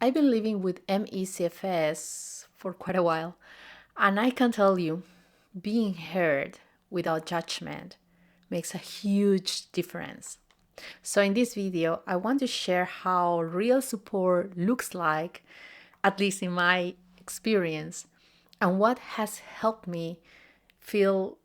I've been living with CFS for quite a while, and I can tell you, being heard without judgment makes a huge difference. So, in this video, I want to share how real support looks like, at least in my experience, and what has helped me feel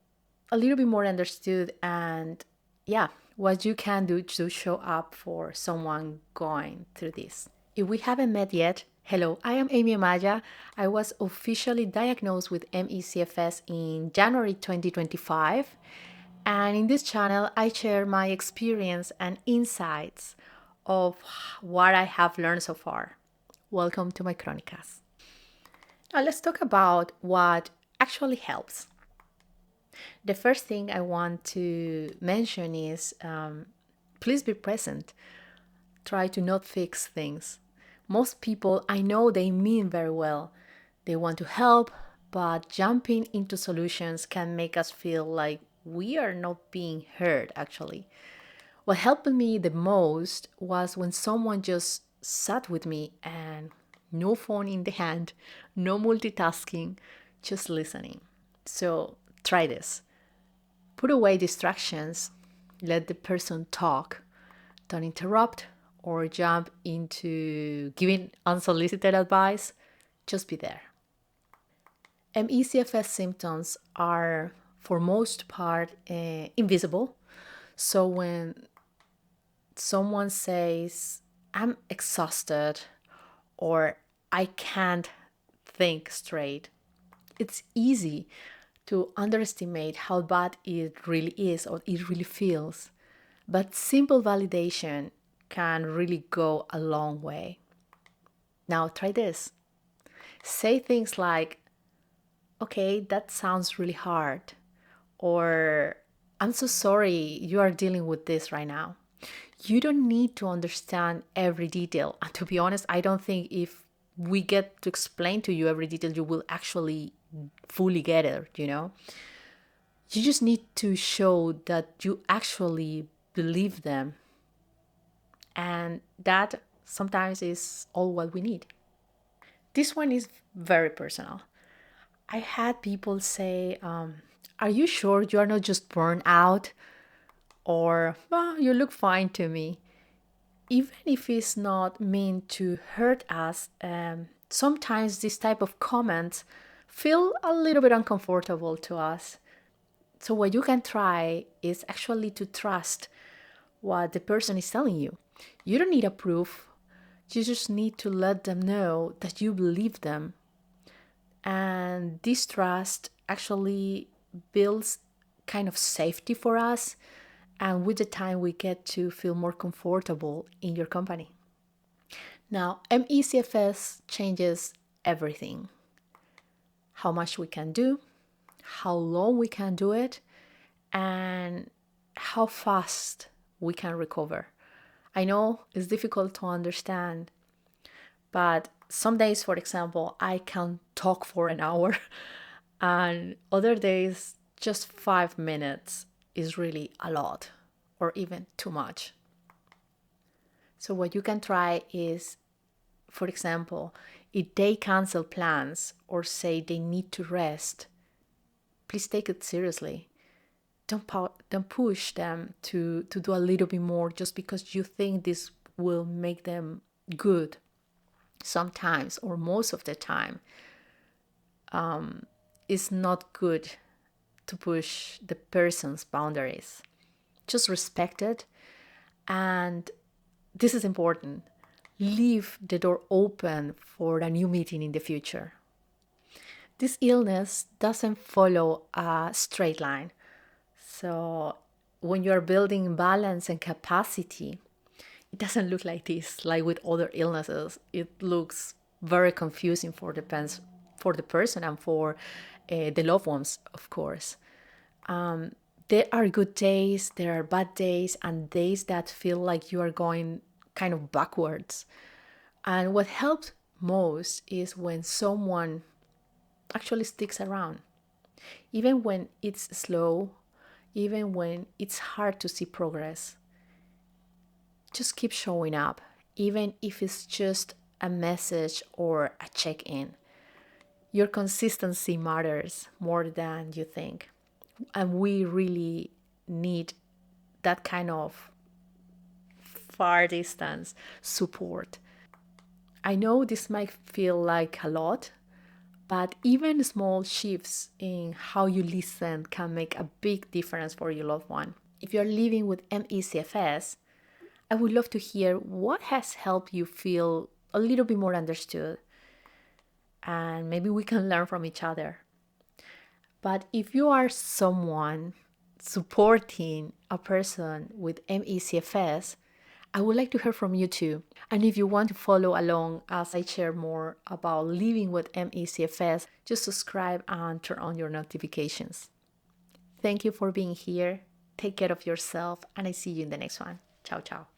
a little bit more understood and, yeah, what you can do to show up for someone going through this. If we haven't met yet, hello, I am Amy Amaya. I was officially diagnosed with ME/CFS in January 2025. And in this channel, I share my experience and insights of what I have learned so far. Welcome to my Chronicas. Now, let's talk about what actually helps. The first thing I want to mention is please be present. Try to not fix things. Most people, I know they mean very well. They want to help, but jumping into solutions can make us feel like we are not being heard, actually. What helped me the most was when someone just sat with me and no phone in the hand, no multitasking, just listening. So try this. Put away distractions, let the person talk, don't interrupt or jump into giving unsolicited advice, just be there. ME/CFS symptoms are, for most part, invisible. So when someone says, I'm exhausted or I can't think straight, it's easy to underestimate how bad it really is or it really feels. But simple validation can really go a long way. Now, try this. Say things like, okay, that sounds really hard. Or, I'm so sorry you are dealing with this right now. You don't need to understand every detail. And to be honest, I don't think if we get to explain to you every detail, you will actually fully get it. You just need to show that you actually believe them. And that sometimes is all what we need. This one is very personal. I had people say, are you sure you are not just burned out? Or, well, you look fine to me. Even if it's not meant to hurt us, sometimes this type of comments feel a little bit uncomfortable to us. So what you can try is actually to trust what the person is telling you. You don't need a proof. You just need to let them know that you believe them. And this trust actually builds kind of safety for us. And with the time, we get to feel more comfortable in your company. Now, ME/CFS changes everything: how much we can do, how long we can do it, and how fast we can recover. I know it's difficult to understand, but some days, for example, I can talk for an hour, and other days, just 5 minutes is really a lot or even too much. So, what you can try is, for example, if they cancel plans or say they need to rest, please take it seriously. Don't push them to do a little bit more just because you think this will make them good. Sometimes, or most of the time, it's not good to push the person's boundaries. Just respect it. And this is important. Leave the door open for a new meeting in the future. This illness doesn't follow a straight line. So when you're building balance and capacity, it doesn't look like this, like with other illnesses. It looks very confusing for the person and for the loved ones, of course. There are good days, there are bad days, and days that feel like you are going kind of backwards. And what helps most is when someone actually sticks around, even when it's slow, even when it's hard to see progress. Just keep showing up, even if it's just a message or a check-in. Your consistency matters more than you think. And we really need that kind of far distance support. I know this might feel like a lot, but even small shifts in how you listen can make a big difference for your loved one. If you're living with ME/CFS, I would love to hear what has helped you feel a little bit more understood, and maybe we can learn from each other. But if you are someone supporting a person with ME/CFS, I would like to hear from you too. And if you want to follow along as I share more about living with ME/CFS, just subscribe and turn on your notifications. Thank you for being here. Take care of yourself, and I see you in the next one. Ciao, ciao.